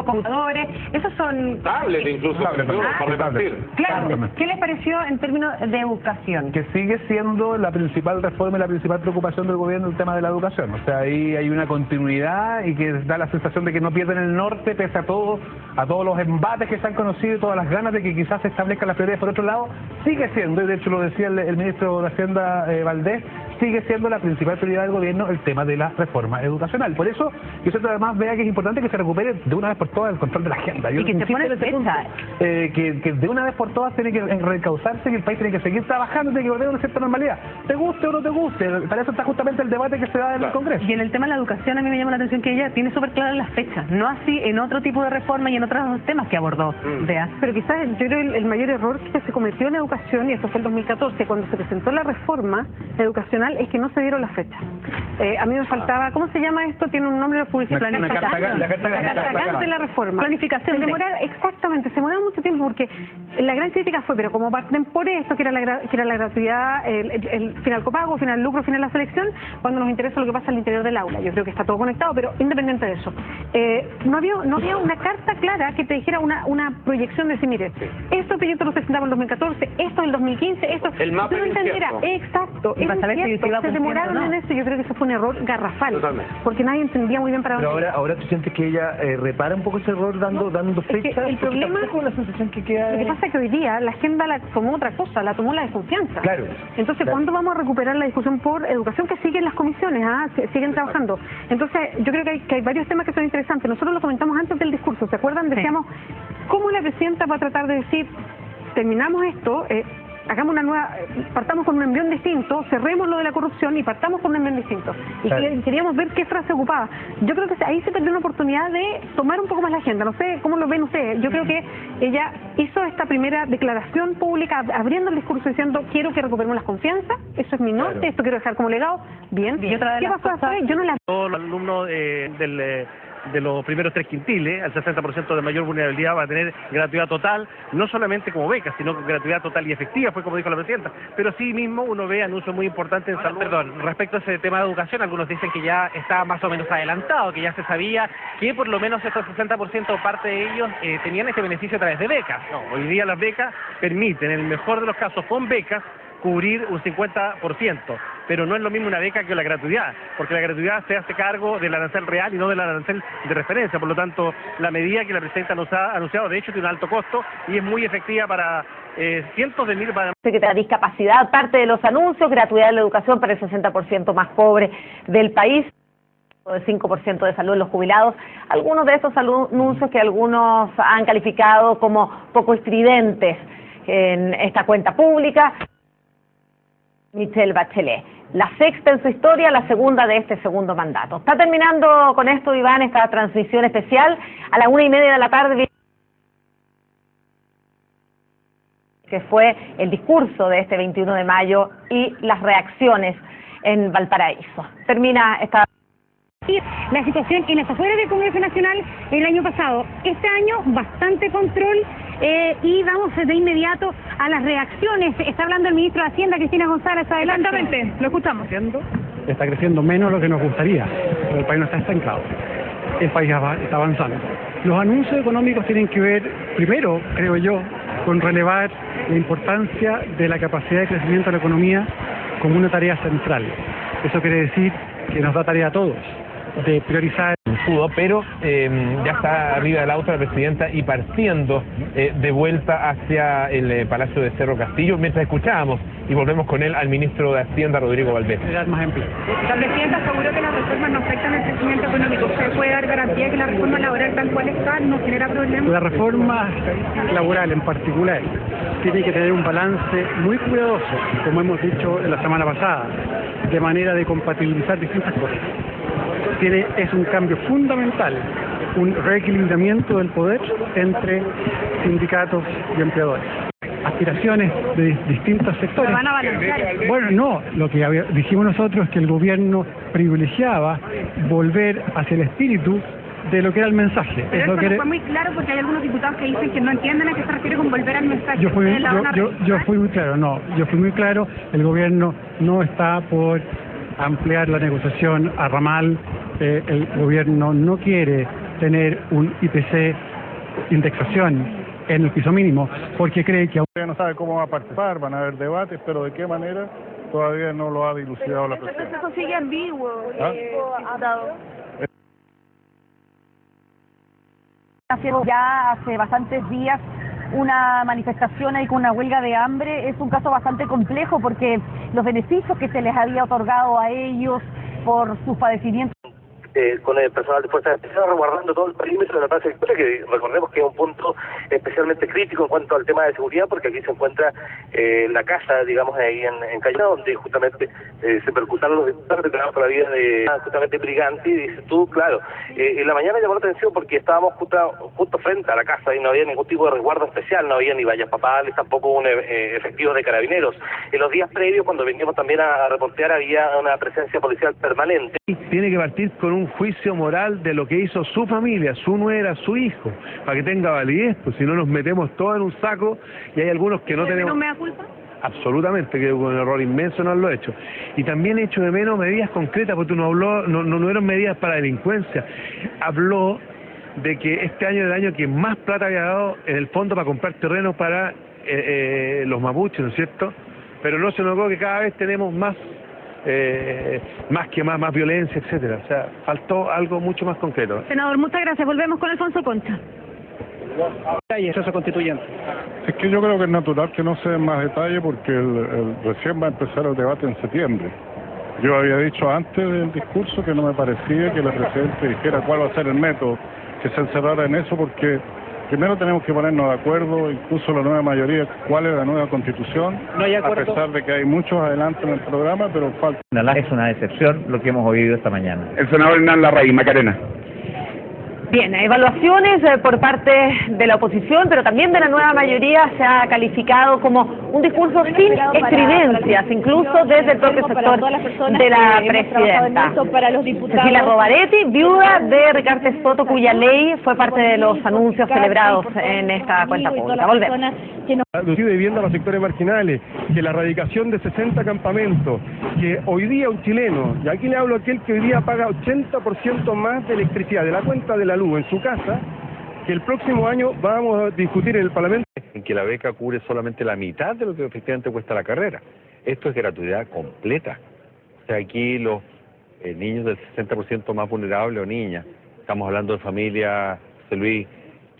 computadores, esos son... Tablets incluso, para repartir. Claro, ¿qué les pareció en términos de educación? Que sigue siendo la principal reforma y la principal preocupación del gobierno el tema de la educación. O sea, ahí hay una continuidad y que da la sensación de que no pierden el norte pese a todos los embates que se han conocido y todas las ganas de que quizás se establezcan las prioridades. Por otro lado, sigue siendo, y de hecho lo decía el ministro de Hacienda Valdés, sigue siendo la principal prioridad del gobierno el tema de la reforma educacional. Por eso, yo siento además vea que es importante que se recupere de una vez por todas el control de la agenda. Y que se pone fecha. Que de una vez por todas tiene que reencauzarse, que el país tiene que seguir trabajando, tiene que volver a una cierta normalidad. Te guste o no te guste, para eso está justamente el debate que se da en el Congreso. Y en el tema de la educación a mí me llama la atención que ella tiene súper claras las fechas, no así en otro tipo de reforma y en otros temas que abordó. Pero quizás yo creo el mayor error que se cometió en educación, y esto fue en 2014, cuando se presentó la reforma educacional, es que no se dieron las fechas. A mí me faltaba, ¿cómo se llama esto? Tiene un nombre de publicidad. La carta de la reforma. Planificación. Exactamente, se demoraba mucho tiempo porque la gran crítica fue, pero como parten por esto, que era la gratuidad, el final copago, final lucro, final la selección, cuando nos interesa lo que pasa al interior del aula. Yo creo que está todo conectado, pero independiente de eso. No había una carta clara que te dijera una proyección de decir, mire, estos proyectos los presentamos en 2014, esto en el 2015, esto... El mapa no entendiera, exacto, y para saber si se demoraron en eso, yo creo que eso fue un error garrafal. Totalmente. Porque nadie entendía muy bien para dónde. Pero ahora tú sientes que ella repara un poco ese error dando fechas. El problema es la sensación que queda. Lo que pasa es que hoy día la agenda la tomó otra cosa, la tomó la desconfianza. Claro. Entonces, ¿cuándo vamos a recuperar la discusión por educación que siguen las comisiones? Siguen trabajando. Entonces, yo creo que hay varios temas que son interesantes. Nosotros lo comentamos antes del discurso, ¿se acuerdan? Decíamos, ¿cómo la presidenta va a tratar de decir, terminamos esto, hagamos una nueva, partamos con un envión distinto, cerremos lo de la corrupción y partamos con un envión distinto? Y queríamos ver qué frase ocupaba. Yo creo que ahí se perdió una oportunidad de tomar un poco más la agenda. No sé cómo lo ven ustedes. Yo creo que ella hizo esta primera declaración pública abriendo el discurso diciendo, quiero que recuperemos la confianza, eso es mi norte, esto quiero dejar como legado. Bien. Y otra de ¿Qué las pasó cosas... después? Yo no la... Todos los alumnos de los primeros 3 quintiles, al 60% de mayor vulnerabilidad, va a tener gratuidad total, no solamente como beca, sino gratuidad total y efectiva, fue como dijo la presidenta. Pero sí mismo uno ve anuncios muy importantes en salud. Perdón, respecto a ese tema de educación, algunos dicen que ya está más o menos adelantado, que ya se sabía que por lo menos estos 60% parte de ellos tenían este beneficio a través de becas. No, hoy día las becas permiten, en el mejor de los casos, con becas, cubrir un 50%, pero no es lo mismo una beca que la gratuidad, porque la gratuidad se hace cargo del arancel real y no del arancel de referencia. Por lo tanto, la medida que la presidenta nos ha anunciado, de hecho, tiene un alto costo y es muy efectiva para cientos de miles de... Secretaría de Discapacidad, parte de los anuncios, gratuidad de la educación para el 60% más pobre del país, del 5% de salud en los jubilados, algunos de estos anuncios que algunos han calificado como poco estridentes en esta cuenta pública. Michelle Bachelet, la sexta en su historia, la segunda de este segundo mandato. Está terminando con esto, Iván, esta transmisión especial a las 1:30 de la tarde, que fue el discurso de este 21 de mayo y las reacciones en Valparaíso. Termina esta... La situación en las afueras del Congreso Nacional el año pasado. Este año bastante control y vamos de inmediato a las reacciones. Está hablando el ministro de Hacienda, Cristina González. Adelante. Exactamente, lo escuchamos. Está creciendo menos de lo que nos gustaría, pero el país no está estancado. El país está avanzando. Los anuncios económicos tienen que ver, primero, creo yo, con relevar la importancia de la capacidad de crecimiento de la economía como una tarea central. Eso quiere decir que nos da tarea a todos de priorizar. Pero ya está arriba del auto la presidenta y partiendo de vuelta hacia el Palacio de Cerro Castillo, mientras escuchábamos y volvemos con él al ministro de Hacienda, Rodrigo Valdés. Más empleo. La presidenta aseguró que las reformas no afectan el crecimiento económico. ¿Usted puede dar garantía que la reforma laboral tal cual está no genera problemas? La reforma laboral en particular tiene que tener un balance muy cuidadoso, como hemos dicho la semana pasada, de manera de compatibilizar distintas cosas. Es un cambio fundamental, un reequilibramiento del poder entre sindicatos y empleadores. Aspiraciones de distintos sectores. ¿Lo van a balancear? Bueno, no, lo que dijimos nosotros es que el gobierno privilegiaba volver hacia el espíritu de lo que era el mensaje. Pero eso no fue muy claro porque hay algunos diputados que dicen que no entienden a qué se refiere con volver al mensaje. Yo fui muy claro, el gobierno no está por ampliar la negociación a ramal, el gobierno no quiere tener un IPC, indexación en el piso mínimo, porque cree que Todavía no sabe cómo va a participar, van a haber debates, pero de qué manera todavía no lo ha dilucidado la presidenta. El proceso sigue ambiguo, Haciendo ya hace bastantes días una manifestación ahí con una huelga de hambre. Es un caso bastante complejo porque los beneficios que se les había otorgado a ellos por sus padecimientos con el personal de Fuerzas Especiales resguardando todo el perímetro de la Plaza Victoria, que recordemos que es un punto especialmente crítico en cuanto al tema de seguridad, porque aquí se encuentra la casa, digamos, ahí en Cayena, donde justamente se percutaron los diputados que tenían por la vida de justamente Briganti, y dices tú, claro, en la mañana llamó la atención porque estábamos justo frente a la casa y no había ningún tipo de resguardo especial, no había ni vallas papales, tampoco un efectivo de carabineros. En los días previos, cuando veníamos también a reportear, había una presencia policial permanente. Tiene que partir con un juicio moral de lo que hizo su familia, su nuera, su hijo, para que tenga validez, pues si no nos metemos todos en un saco y hay algunos que no tenemos... ¿No me da culpa? Absolutamente, que con un error inmenso no lo he hecho. Y también he hecho de menos medidas concretas, porque no eran medidas para delincuencia. Habló de que este año era el año que más plata había dado en el fondo para comprar terrenos para los mapuches, ¿no es cierto? Pero no se notó que cada vez tenemos más violencia, etcétera. O sea, faltó algo mucho más concreto. Senador, muchas gracias. Volvemos con Alfonso Concha. y eso constituyente. Es que yo creo que es natural que no se den más detalle porque recién va a empezar el debate en septiembre. Yo había dicho antes del discurso que no me parecía que el presidente dijera cuál va a ser el método, que se encerrara en eso, porque primero tenemos que ponernos de acuerdo, incluso la nueva mayoría, cuál es la nueva constitución, no hay acuerdo, a pesar de que hay muchos adelantos en el programa, pero falta. Es una decepción lo que hemos oído esta mañana. El senador Hernán Larraín, Macarena. Bien, evaluaciones por parte de la oposición, pero también de la nueva mayoría se ha calificado como un discurso sin estridencias, incluso desde el propio sector de la presidenta. Cecilia Rovaretti, viuda de Ricardo Soto, cuya ley fue parte de los anuncios celebrados en esta cuenta pública. Volvemos. Reducido de vivienda a los sectores marginales, que la erradicación de 60 campamentos, que hoy día un chileno, y aquí le hablo a aquel que hoy día paga 80% más de electricidad, de la cuenta de la luz en su casa, que el próximo año vamos a discutir en el Parlamento. En que la beca cubre solamente la mitad de lo que efectivamente cuesta la carrera. Esto es gratuidad completa. O sea, aquí los niños del 60% más vulnerables o niñas, estamos hablando de familias, José Luis,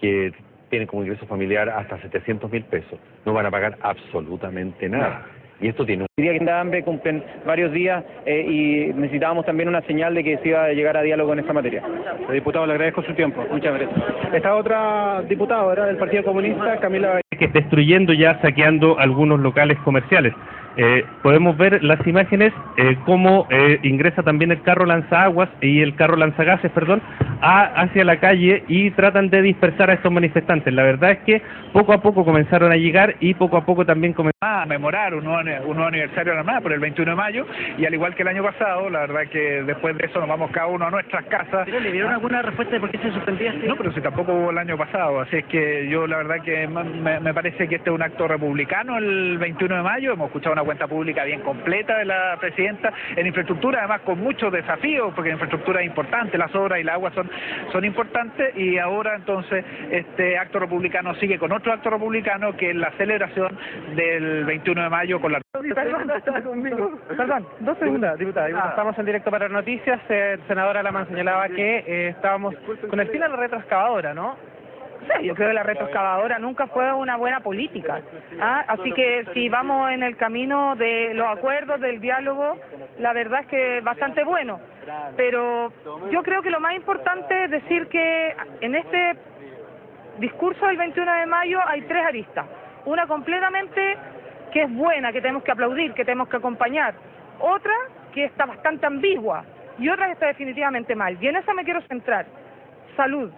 que tienen como ingreso familiar hasta 700.000 pesos, no van a pagar absolutamente nada. Y esto tiene un... Día que hambre cumplen varios días y necesitábamos también una señal de que se iba a llegar a diálogo en esta materia. Diputado, le agradezco su tiempo. Muchas gracias. Esta otra diputada, ¿verdad?, del Partido Comunista, Camila... Que destruyendo ya, saqueando algunos locales comerciales. Podemos ver las imágenes, cómo ingresa también el carro lanzaguas y el carro lanzagases, hacia la calle y tratan de dispersar a estos manifestantes. La verdad es que poco a poco comenzaron a llegar y poco a poco también comenzaron a memorar un nuevo aniversario de la Armada por el 21 de mayo y al igual que el año pasado, la verdad que después de eso nos vamos cada uno a nuestras casas. ¿Pero le dieron alguna respuesta de por qué se suspendía este? No, pero si tampoco hubo el año pasado, así es que yo la verdad que me parece que este es un acto republicano el 21 de mayo, hemos escuchado una cuenta pública bien completa de la presidenta en infraestructura, además con muchos desafíos, porque la infraestructura es importante, las obras y el agua son importantes, y ahora entonces este acto republicano sigue con otro acto republicano que es la celebración del 21 de mayo con la... Perdón, 2 segundos, diputada. Estamos en directo para noticias. Senadora Laman señalaba que estábamos con el fin a la retroexcavadora, ¿no? Sí, yo creo que la retroexcavadora nunca fue una buena política. Así que si vamos en el camino de los acuerdos, del diálogo, la verdad es que es bastante bueno. Pero yo creo que lo más importante es decir que en este discurso del 21 de mayo hay 3 aristas. Una completamente que es buena, que tenemos que aplaudir, que tenemos que acompañar. Otra que está bastante ambigua y otra que está definitivamente mal. Y en esa me quiero centrar. Salud.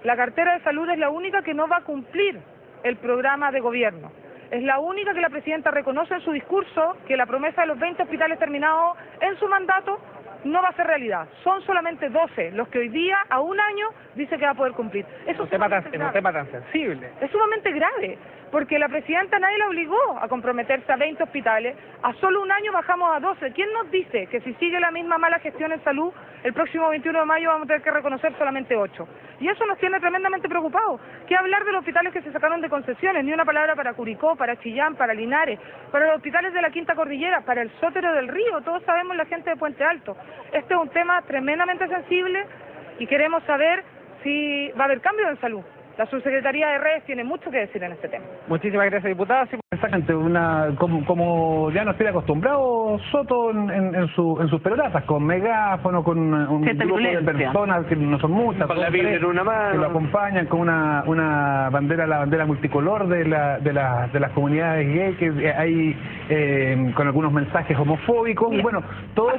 La cartera de salud es la única que no va a cumplir el programa de gobierno. Es la única que la presidenta reconoce en su discurso que la promesa de los 20 hospitales terminados en su mandato no va a ser realidad. Son solamente 12 los que hoy día, a un año, dice que va a poder cumplir. Eso Es un tema tan sensible. es sumamente grave, porque la presidenta nadie la obligó a comprometerse a 20 hospitales, a solo un año bajamos a 12. ¿Quién nos dice que si sigue la misma mala gestión en salud, el próximo 21 de mayo vamos a tener que reconocer solamente 8? Y eso nos tiene tremendamente preocupados. ¿Qué hablar de los hospitales que se sacaron de concesiones? Ni una palabra para Curicó, para Chillán, para Linares, para los hospitales de la Quinta Cordillera, para el Sótero del Río, todos sabemos la gente de Puente Alto. Este es un tema tremendamente sensible y queremos saber si va a haber cambios en salud. La subsecretaría de Redes tiene mucho que decir en este tema. Muchísimas gracias, diputada. Exactamente, como ya nos tiene acostumbrado Soto en sus peroratas, con megáfono, con un grupo de personas que no son muchas, con la Biblia en una mano, que lo acompañan con una bandera, la bandera multicolor de las comunidades gay, que hay con algunos mensajes homofóbicos. Y bueno, todo